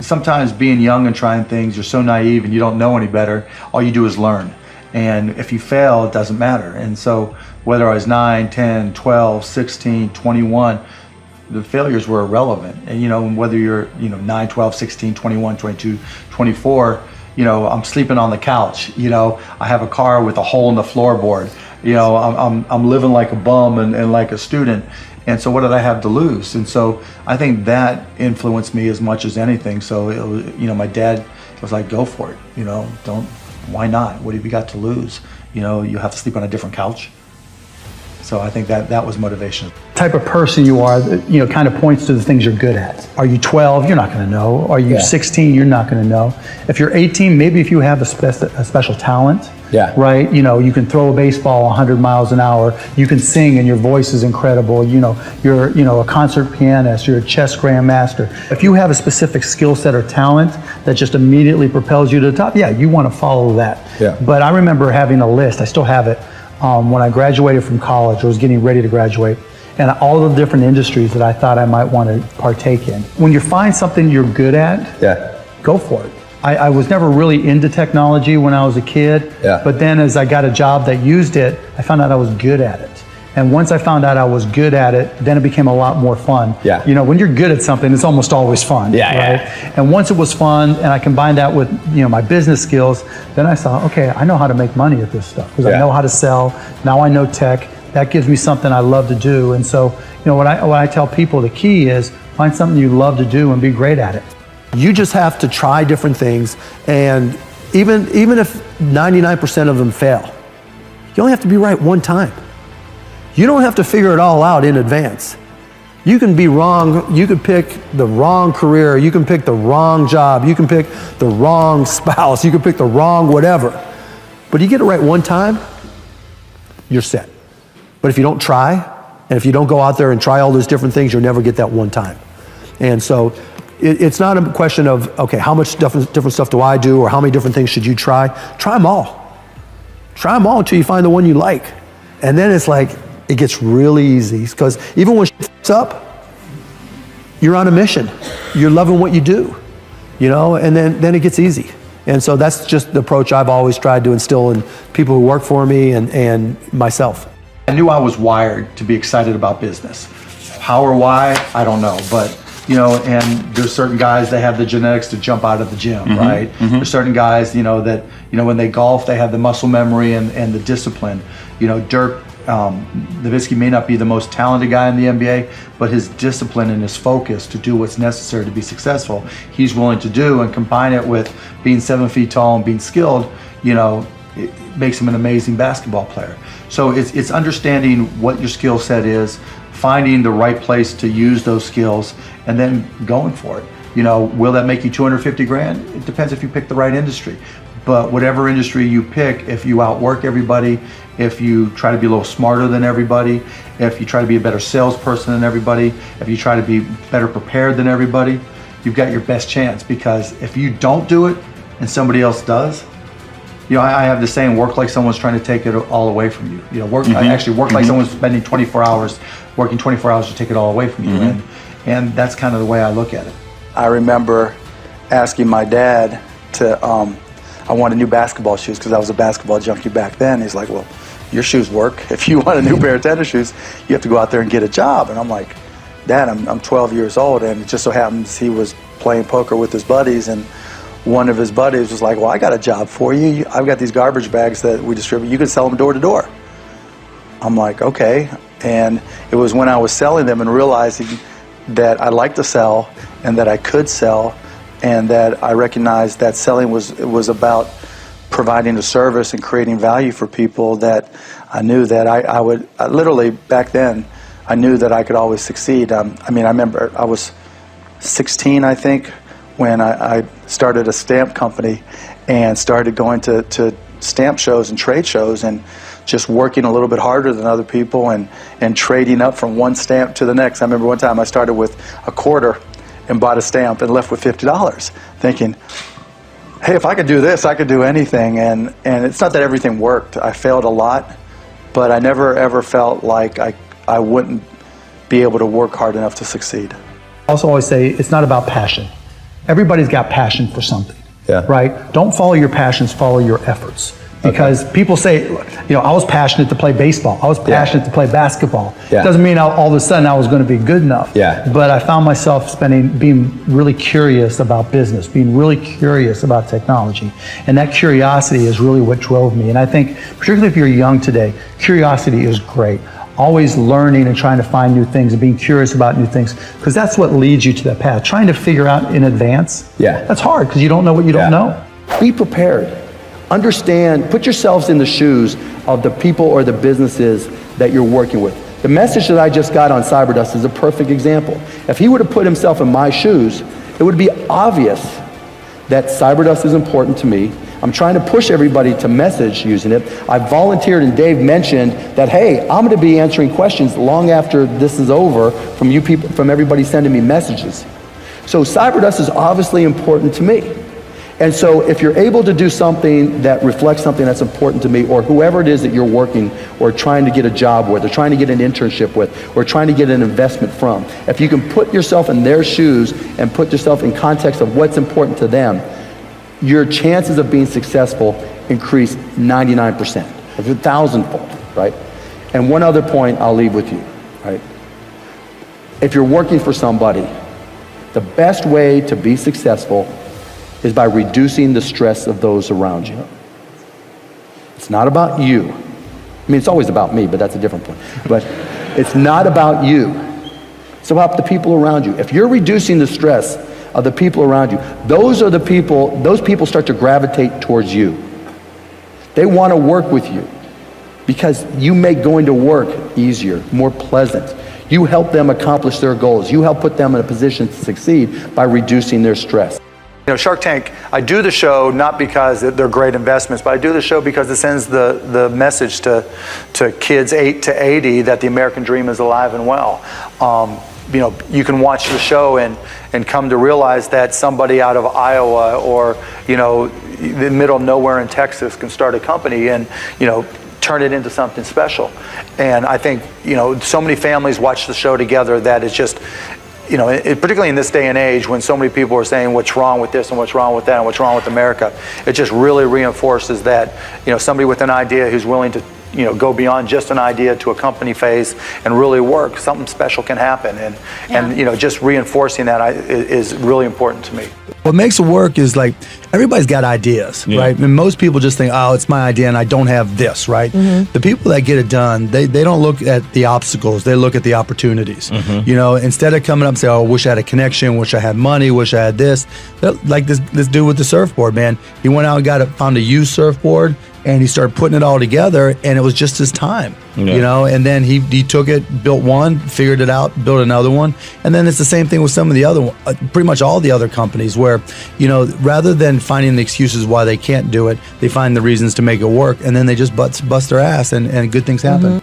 Sometimes being young and trying things, you're so naive and you don't know any better. All you do is learn. And if you fail, it doesn't matter. And so whether I was 9, 10, 12, 16, 21, the failures were irrelevant. And whether you're 9, 12, 16, 21, 22, 24, I'm sleeping on the couch. I have a car with a hole in the floorboard. I'm living like a bum and like a student. And so what did I have to lose? And so I think that influenced me as much as anything. So it was, my dad was like, go for it. Why not? What have you got to lose? You have to sleep on a different couch. So I think that was motivation. Type of person you are, kind of points to the things you're good at. Are you 12? You're not going to know. Are you 16? You're not going to know. If you're 18, maybe if you have a special talent, right? You can throw a baseball 100 miles an hour. You can sing and your voice is incredible. You're a concert pianist. You're a chess grandmaster. If you have a specific skill set or talent that just immediately propels you to the top, you want to follow that. Yeah. But I remember having a list. I still have it. When I graduated from college, or was getting ready to graduate, and all the different industries that I thought I might want to partake in. When you find something you're good at, go for it. I was never really into technology when I was a kid, but then as I got a job that used it, I found out I was good at it. And once I found out I was good at it, then it became a lot more fun. When you're good at something, it's almost always fun, right? And once it was fun, and I combined that with my business skills, then I saw, okay, I know how to make money at this stuff because I know how to sell. Now I know tech. That gives me something I love to do. And so, what I tell people, the key is find something you love to do and be great at it. You just have to try different things, and even if 99% of them fail, you only have to be right one time. You don't have to figure it all out in advance. You can be wrong. You could pick the wrong career. You can pick the wrong job. You can pick the wrong spouse. You can pick the wrong whatever. But you get it right one time, you're set. But if you don't try, and if you don't go out there and try all those different things, you'll never get that one time. And so it's not a question of, okay, how much different stuff do I do, or how many different things should you try? Try them all. Try them all until you find the one you like. And then it's like, it gets really easy, because even when shit's up, you're on a mission. You're loving what you do, and then it gets easy. And so that's just the approach I've always tried to instill in people who work for me and myself. I knew I was wired to be excited about business. How or why, I don't know, but and there's certain guys that have the genetics to jump out of the gym, right? There's certain guys, that when they golf, they have the muscle memory and the discipline. Dirk Nowitzki may not be the most talented guy in the NBA, but his discipline and his focus to do what's necessary to be successful, he's willing to do, and combine it with being 7 feet tall and being skilled, it makes him an amazing basketball player. So it's understanding what your skill set is, finding the right place to use those skills, and then going for it. Will that make you 250 grand? It depends if you pick the right industry. But whatever industry you pick, if you outwork everybody, if you try to be a little smarter than everybody, if you try to be a better salesperson than everybody, if you try to be better prepared than everybody, you've got your best chance. Because if you don't do it and somebody else does, I have the saying, work like someone's trying to take it all away from you. I actually work like someone's spending 24 hours, working 24 hours to take it all away from you. And that's kind of the way I look at it. I remember asking my dad to, I wanted new basketball shoes because I was a basketball junkie back then. He's like, well, your shoes work. If you want a new pair of tennis shoes, you have to go out there and get a job. And I'm like, Dad, I'm 12 years old, and it just so happens he was playing poker with his buddies, and one of his buddies was like, well, I got a job for you. I've got these garbage bags that we distribute. You can sell them door to door. I'm like, okay. And it was when I was selling them and realizing that I liked to sell and that I could sell, and that I recognized that selling was about providing a service and creating value for people, that I knew that I would literally back then, I knew that I could always succeed. I remember I was 16, I think, when I started a stamp company and started going to stamp shows and trade shows and just working a little bit harder than other people and trading up from one stamp to the next. I remember one time I started with a quarter and bought a stamp and left with $50, thinking, hey, if I could do this, I could do anything. And it's not that everything worked. I failed a lot, but I never ever felt like I wouldn't be able to work hard enough to succeed. I also always say it's not about passion. everybody's got passion for something. Yeah. Right? Don't follow your passions, follow your efforts. Because people say, I was passionate to play baseball. I was passionate to play basketball. Yeah. Doesn't mean all of a sudden I was going to be good enough. Yeah. But I found myself being really curious about business, being really curious about technology. And that curiosity is really what drove me. And I think, particularly if you're young today, curiosity is great. Always learning and trying to find new things and being curious about new things, because that's what leads you to that path. Trying to figure out in advance, that's hard because you don't know what you don't know. Be prepared. Understand, put yourselves in the shoes of the people or the businesses that you're working with. The message that I just got on Cyberdust is a perfect example. If he would have put himself in my shoes, it would be obvious that Cyberdust is important to me. I'm trying to push everybody to message using it. I volunteered, and Dave mentioned that, hey, I'm going to be answering questions long after this is over from you people, from everybody sending me messages. So Cyberdust is obviously important to me. And so if you're able to do something that reflects something that's important to me, or whoever it is that you're working or trying to get a job with, or trying to get an internship with, or trying to get an investment from, if you can put yourself in their shoes and put yourself in context of what's important to them, your chances of being successful increase 99%, 1,000-fold, right? And one other point I'll leave with you, right? If you're working for somebody, the best way to be successful is by reducing the stress of those around you. It's not about you. I mean, it's always about me, but that's a different point. But it's not about you. It's about the people around you. If you're reducing the stress of the people around you, those people start to gravitate towards you. They want to work with you because you make going to work easier, more pleasant. You help them accomplish their goals. You help put them in a position to succeed by reducing their stress. Shark Tank, I do the show not because they're great investments, but I do the show because it sends the message to kids 8 to 80 that the American dream is alive and well. You can watch the show and come to realize that somebody out of Iowa or, the middle of nowhere in Texas can start a company and, turn it into something special. And I think, so many families watch the show together that it's just, particularly in this day and age when so many people are saying what's wrong with this and what's wrong with that and what's wrong with America, it just really reinforces that, somebody with an idea who's willing to, go beyond just an idea to a company phase and really work, something special can happen. And just reinforcing that is really important to me. What makes it work is like everybody's got ideas, right? And most people just think, oh, it's my idea and I don't have this, right? The people that get it done, they don't look at the obstacles, they look at the opportunities. Instead of coming up and say, oh, wish I had a connection, wish I had money, wish I had this. Like this dude with the surfboard, man. He went out and found a used surfboard and he started putting it all together and it was just his time, and then he took it, built one, figured it out, built another one. And then it's the same thing with some of the other, pretty much all the other companies where, rather than finding the excuses why they can't do it, they find the reasons to make it work and then they just bust their ass and good things happen.